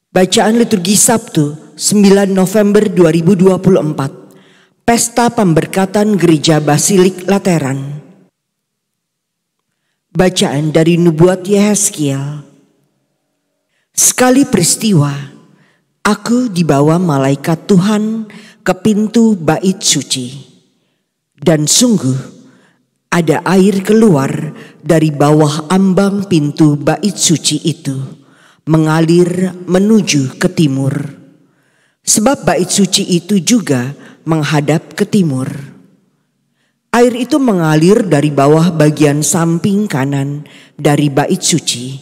Bacaan liturgi Sabtu 9 November 2024, Pesta Pemberkatan Gereja Basilik Lateran. Bacaan dari Nubuat Yehezkiel. Sekali peristiwa, aku dibawa malaikat Tuhan ke pintu bait suci, dan sungguh ada air keluar dari bawah ambang pintu bait suci itu, mengalir menuju ke timur. Sebab bait suci itu juga menghadap ke timur. Air itu mengalir dari bawah bagian samping kanan dari bait suci,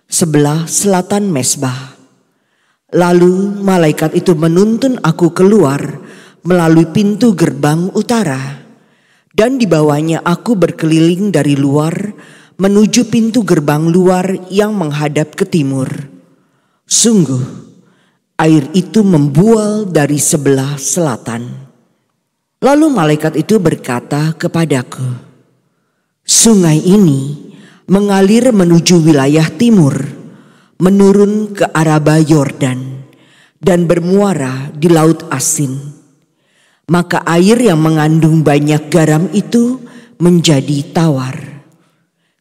sebelah selatan mezbah. Lalu malaikat itu menuntun aku keluar melalui pintu gerbang utara, dan dibawanya aku berkeliling dari luar menuju pintu gerbang luar yang menghadap ke timur. Sungguh, air itu membual dari sebelah selatan. Lalu malaikat itu berkata kepadaku, sungai ini mengalir menuju wilayah timur, menurun ke Araba Yordan, dan bermuara di Laut Asin. Maka air yang mengandung banyak garam itu menjadi tawar.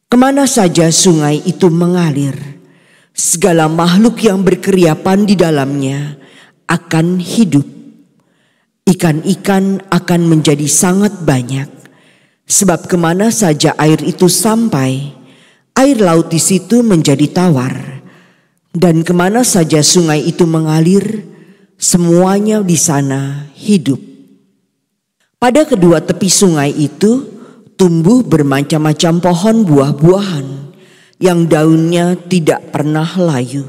Kemana saja sungai itu mengalir, segala makhluk yang berkeriapan di dalamnya akan hidup. Ikan-ikan akan menjadi sangat banyak, sebab kemana saja air itu sampai, air laut di situ menjadi tawar. Dan kemana saja sungai itu mengalir, semuanya di sana hidup. Pada kedua tepi sungai itu tumbuh bermacam-macam pohon buah-buahan, yang daunnya tidak pernah layu,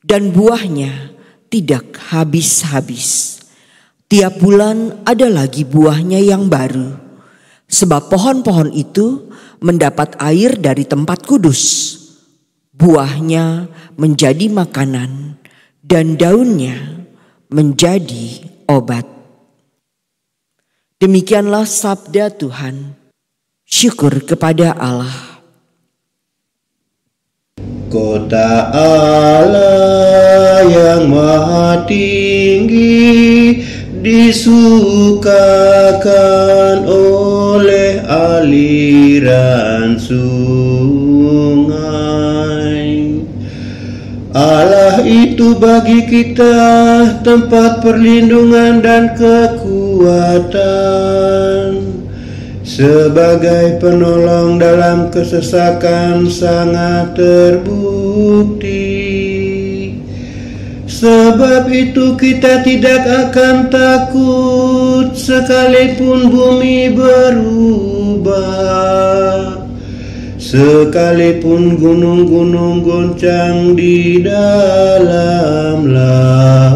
dan buahnya tidak habis-habis. Tiap bulan ada lagi buahnya yang baru, sebab pohon-pohon itu mendapat air dari tempat kudus. Buahnya menjadi makanan, dan daunnya menjadi obat. Demikianlah sabda Tuhan. Syukur kepada Allah. Kota Allah yang maha tinggi disukakan oleh aliran sungai. Allah itu bagi kita tempat perlindungan dan kekuatan. Sebagai penolong dalam kesesakan sangat terbukti. Sebab itu kita tidak akan takut sekalipun bumi berubah, sekalipun gunung-gunung goncang di dalam laut.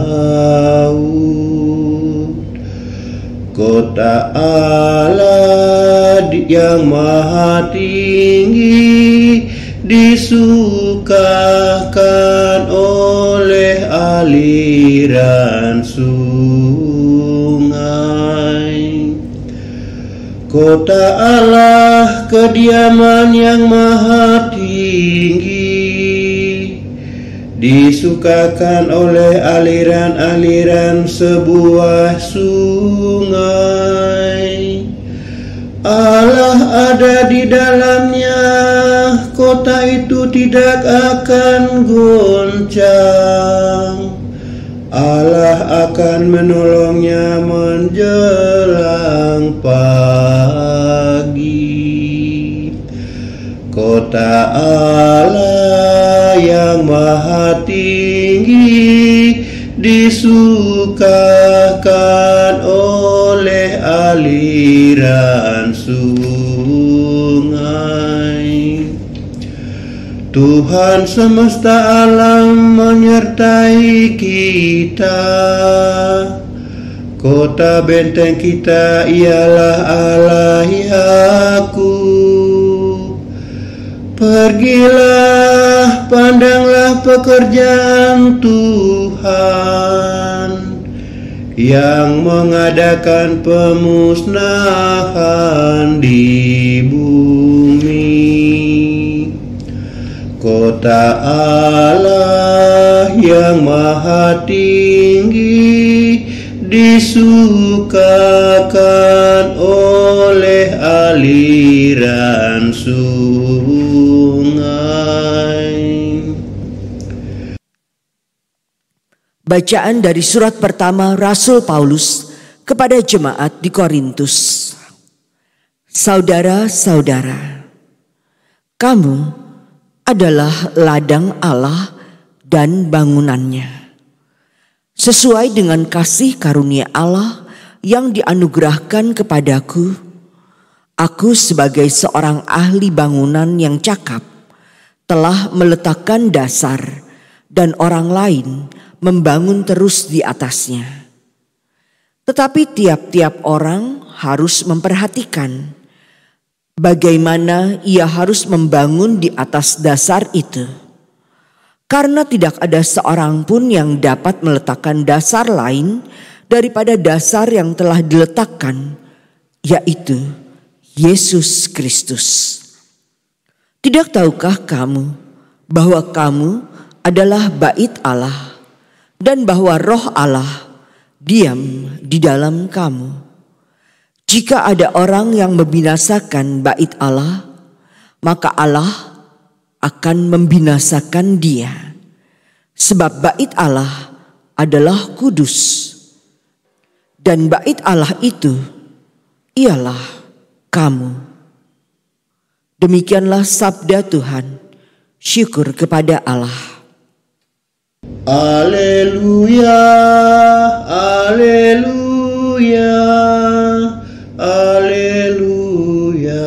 Kota Allah yang maha tinggi disukakan oleh aliran sungai. Kota Allah kediaman yang maha tinggi disukakan oleh aliran-aliran sebuah sungai. Allah ada di dalamnya, kota itu tidak akan goncang. Allah akan menolongnya menjelang pagi. Kota Allah yang maha tinggi disukakan oleh aliran sungai. Tuhan semesta alam menyertai kita. Kota benteng kita ialah Allah Yakub. Pergilah, pandanglah pekerjaan Tuhan yang mengadakan pemusnahan di bumi. Kota Allah yang maha tinggi disukakan oleh aliran sungai. Bacaan dari surat pertama Rasul Paulus kepada jemaat di Korintus. Saudara-saudara, kamu adalah ladang Allah dan bangunannya. Sesuai dengan kasih karunia Allah yang dianugerahkan kepadaku, aku sebagai seorang ahli bangunan yang cakap telah meletakkan dasar dan orang lain membangun terus di atasnya. Tetapi tiap-tiap orang harus memperhatikan bagaimana ia harus membangun di atas dasar itu. Karena tidak ada seorang pun yang dapat meletakkan dasar lain daripada dasar yang telah diletakkan, yaitu Yesus Kristus. Tidak tahukah kamu bahwa kamu adalah bait Allah dan bahwa Roh Allah diam di dalam kamu? Jika ada orang yang membinasakan bait Allah, maka Allah akan membinasakan dia. Sebab bait Allah adalah kudus. Dan bait Allah itu ialah kamu. Demikianlah sabda Tuhan. Syukur kepada Allah. Haleluya, haleluya, haleluya.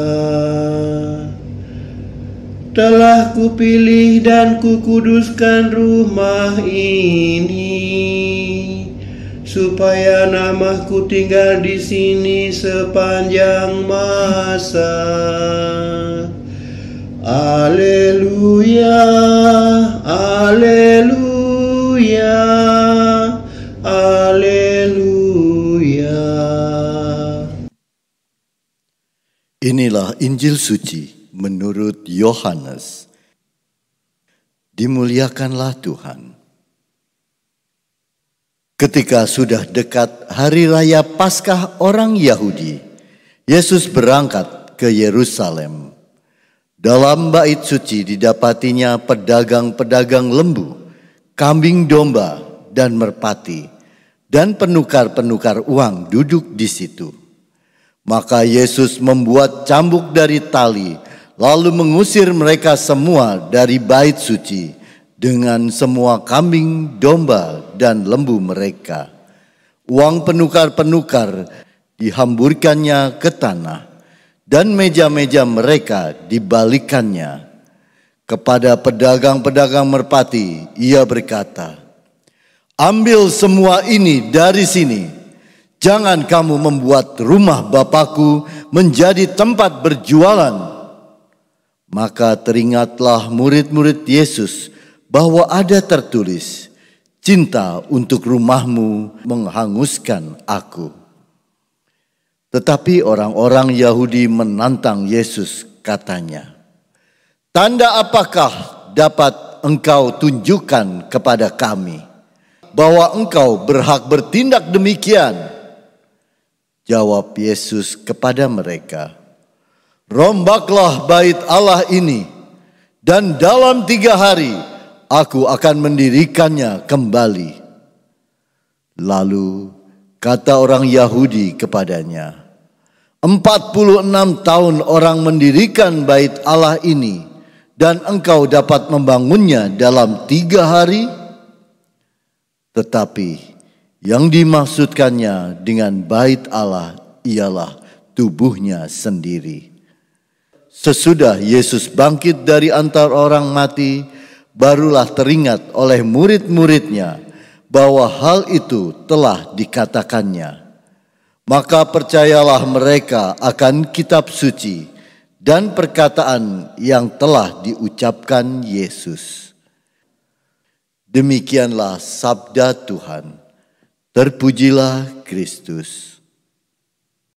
Telah kupilih dan kukuduskan rumah ini, supaya namaku tinggal di sini sepanjang masa. Haleluya, haleluya, haleluya. Inilah Injil suci menurut Yohanes. Dimuliakanlah Tuhan. Ketika sudah dekat hari raya Paskah orang Yahudi, Yesus berangkat ke Yerusalem. Dalam bait suci didapatinya pedagang-pedagang lembu, kambing domba, dan merpati, dan penukar-penukar uang duduk di situ. Maka Yesus membuat cambuk dari tali, lalu mengusir mereka semua dari bait suci dengan semua kambing, domba, dan lembu mereka. Uang penukar-penukar dihamburkannya ke tanah, dan meja-meja mereka dibalikannya. Kepada pedagang-pedagang merpati, ia berkata, "Ambil semua ini dari sini. Jangan kamu membuat rumah Bapakku menjadi tempat berjualan." Maka teringatlah murid-murid Yesus bahwa ada tertulis, "Cinta untuk rumahmu menghanguskan aku." Tetapi orang-orang Yahudi menantang Yesus, katanya, "Tanda apakah dapat engkau tunjukkan kepada kami bahwa engkau berhak bertindak demikian?" Jawab Yesus kepada mereka, "Rombaklah bait Allah ini, dan dalam 3 hari aku akan mendirikannya kembali." Lalu kata orang Yahudi kepadanya, 46 tahun orang mendirikan bait Allah ini, dan engkau dapat membangunnya dalam 3 hari? Tetapi yang dimaksudkannya dengan bait Allah ialah tubuhnya sendiri. Sesudah Yesus bangkit dari antara orang mati, barulah teringat oleh murid-muridnya bahwa hal itu telah dikatakannya. Maka percayalah mereka akan kitab suci dan perkataan yang telah diucapkan Yesus. Demikianlah sabda Tuhan. Terpujilah Kristus.